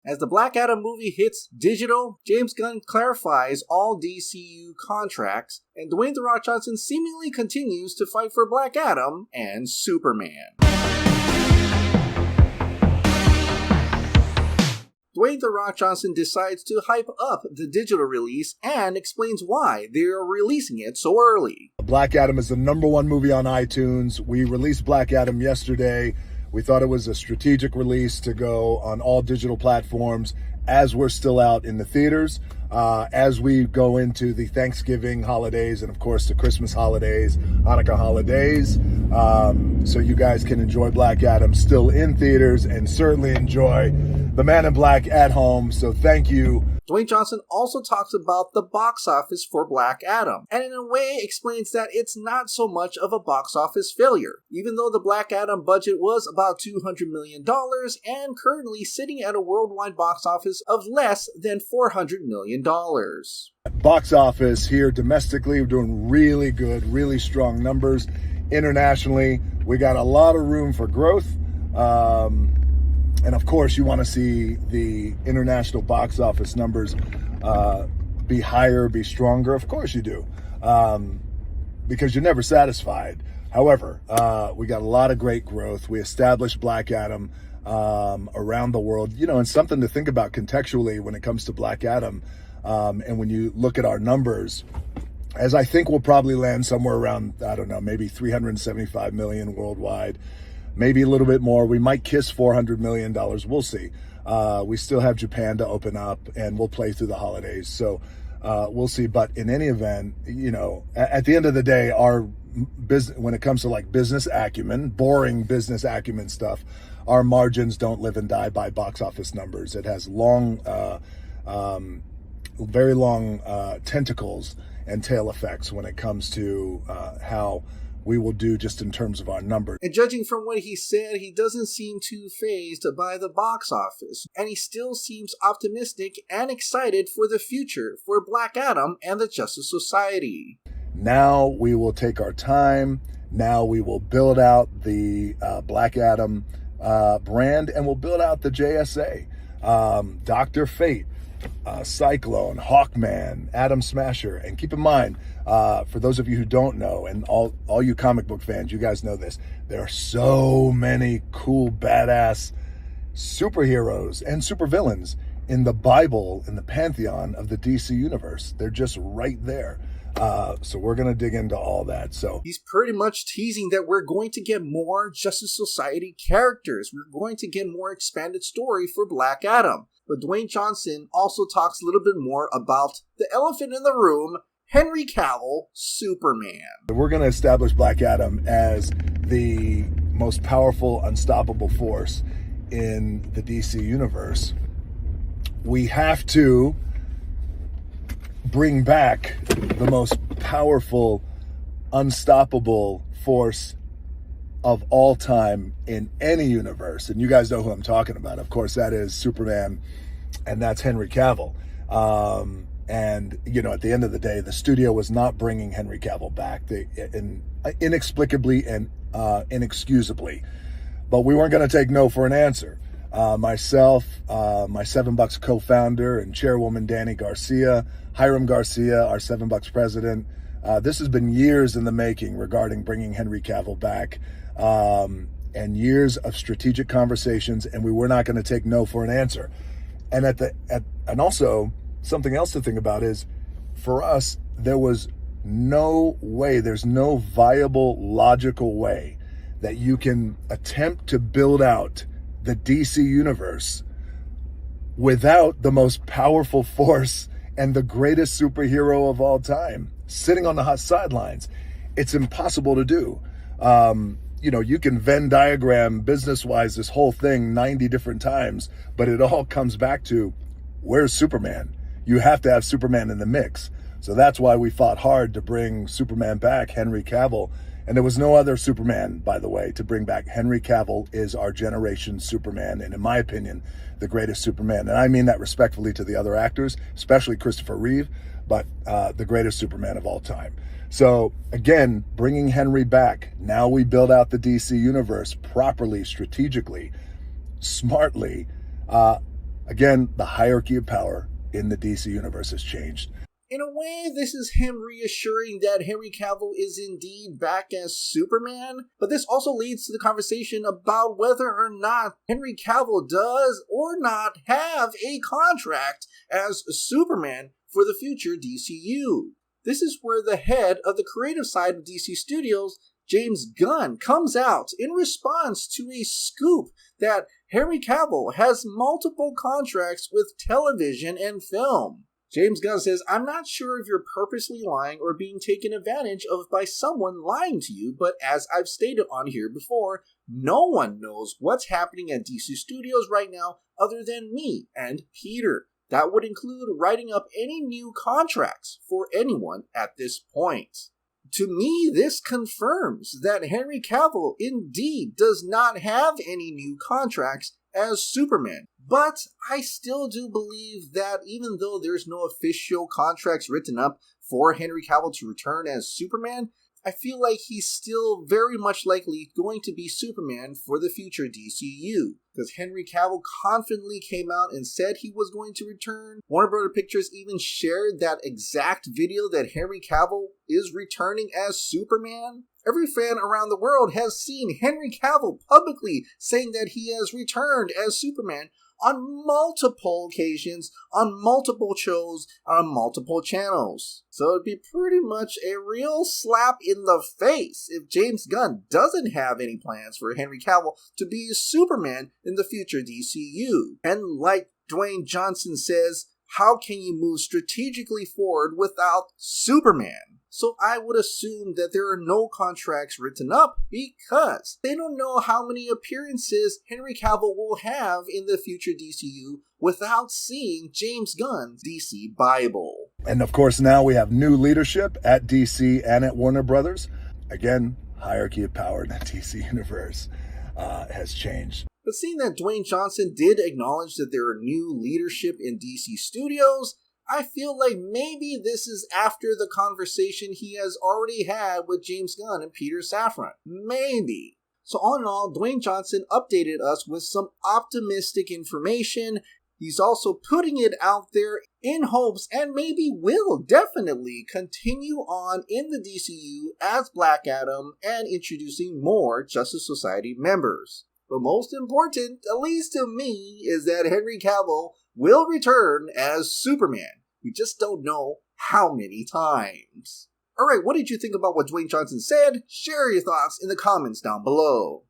As the Black Adam movie hits digital, James Gunn clarifies all DCU contracts, and Dwayne "The Rock" Johnson seemingly continues to fight for Black Adam and Superman. Dwayne "The Rock" Johnson decides to hype up the digital release and explains why they are releasing it so early. Black Adam is the #1 movie on iTunes. We released Black Adam yesterday. We thought it was a strategic release to go on all digital platforms as we're still out in the theaters. As we go into the Thanksgiving holidays and, of course, the Christmas holidays, Hanukkah holidays. So you guys can enjoy Black Adam still in theaters and certainly enjoy The Man in Black at home. So thank you. Dwayne Johnson also talks about the box office for Black Adam, and in a way explains that it's not so much of a box office failure, even though the Black Adam budget was about $200 million and currently sitting at a worldwide box office of less than $400 million. Box office here domestically, we're doing really good, really strong numbers. Internationally, we got a lot of room for growth. And of course, you want to see the international box office numbers be higher, be stronger. Of course you do, because you're never satisfied. However, we got a lot of great growth. We established Black Adam around the world, and something to think about contextually when it comes to Black Adam. And when you look at our numbers, as I think we'll probably land somewhere around, I don't know, maybe 375 million worldwide. Maybe a little bit more. We might kiss $400 million. We'll see. We still have Japan to open up, and we'll play through the holidays. So we'll see. But in any event, at the end of the day, our business, when it comes to like business acumen, boring business acumen stuff, our margins don't live and die by box office numbers. It has very long tentacles and tail effects when it comes to how we will do just in terms of our numbers. And judging from what he said, he doesn't seem too fazed by the box office, and he still seems optimistic and excited for the future for Black Adam and the Justice Society. Now we will take our time. Now we will build out the Black Adam brand, and we'll build out the JSA. Dr. Fate, Cyclone, Hawkman, Atom Smasher. And keep in mind, for those of you who don't know, and all you comic book fans, you guys know this, there are so many cool, badass superheroes and supervillains in the Bible, in the pantheon of the DC universe. They're just right there. So we're going to dig into all that. So he's pretty much teasing that we're going to get more Justice Society characters. We're going to get more expanded story for Black Adam. But Dwayne Johnson also talks a little bit more about the elephant in the room, Henry Cavill, Superman. We're going to establish Black Adam as the most powerful, unstoppable force in the DC universe. We have to bring back the most powerful, unstoppable force of all time in any universe. And you guys know who I'm talking about. Of course, that is Superman, and that's Henry Cavill. And, at the end of the day, the studio was not bringing Henry Cavill back inexplicably and inexcusably. But we weren't going to take no for an answer. Myself, my $7 co-founder and chairwoman, Danny Garcia, Hiram Garcia, our $7 president. This has been years in the making regarding bringing Henry Cavill back, and years of strategic conversations, and we were not going to take no for an answer. And and also something else to think about is, for us, there was no way, there's no viable, logical way that you can attempt to build out the DC universe without the most powerful force and the greatest superhero of all time sitting on the hot sidelines. It's impossible to do. You can Venn diagram business-wise this whole thing 90 different times, but it all comes back to, where's Superman? You have to have Superman in the mix. So that's why we fought hard to bring Superman back, Henry Cavill. And there was no other Superman, by the way, to bring back. Henry Cavill is our generation's Superman, and in my opinion, the greatest Superman. And I mean that respectfully to the other actors, especially Christopher Reeve, but the greatest Superman of all time. So again, bringing Henry back, now we build out the DC universe properly, strategically, smartly. Again, the hierarchy of power in the DC universe has changed. In a way, this is him reassuring that Henry Cavill is indeed back as Superman, but this also leads to the conversation about whether or not Henry Cavill does or not have a contract as Superman for the future DCU. This is where the head of the creative side of DC Studios, James Gunn, comes out in response to a scoop that Henry Cavill has multiple contracts with television and film. James Gunn says, "I'm not sure if you're purposely lying or being taken advantage of by someone lying to you, but as I've stated on here before, no one knows what's happening at DC Studios right now other than me and Peter. That would include writing up any new contracts for anyone at this point." To me, this confirms that Henry Cavill indeed does not have any new contracts as Superman. But I still do believe that even though there's no official contracts written up for Henry Cavill to return as Superman, I feel like he's still very much likely going to be Superman for the future DCU. Because Henry Cavill confidently came out and said he was going to return. Warner Bros. Pictures even shared that exact video that Henry Cavill is returning as Superman. Every fan around the world has seen Henry Cavill publicly saying that he has returned as Superman on multiple occasions, on multiple shows, on multiple channels. So it'd be pretty much a real slap in the face if James Gunn doesn't have any plans for Henry Cavill to be Superman in the future DCU. And like Dwayne Johnson says, how can you move strategically forward without Superman? So I would assume that there are no contracts written up because they don't know how many appearances Henry Cavill will have in the future DCU without seeing James Gunn's DC Bible. And of course, now we have new leadership at DC and at Warner Brothers. Again, hierarchy of power in the DC universe has changed. But seeing that Dwayne Johnson did acknowledge that there are new leadership in DC Studios, I feel like maybe this is after the conversation he has already had with James Gunn and Peter Safran. Maybe. So all in all, Dwayne Johnson updated us with some optimistic information. He's also putting it out there in hopes and maybe will definitely continue on in the DCU as Black Adam and introducing more Justice Society members. But most important, at least to me, is that Henry Cavill will return as Superman. We just don't know how many times. Alright, what did you think about what Dwayne Johnson said? Share your thoughts in the comments down below.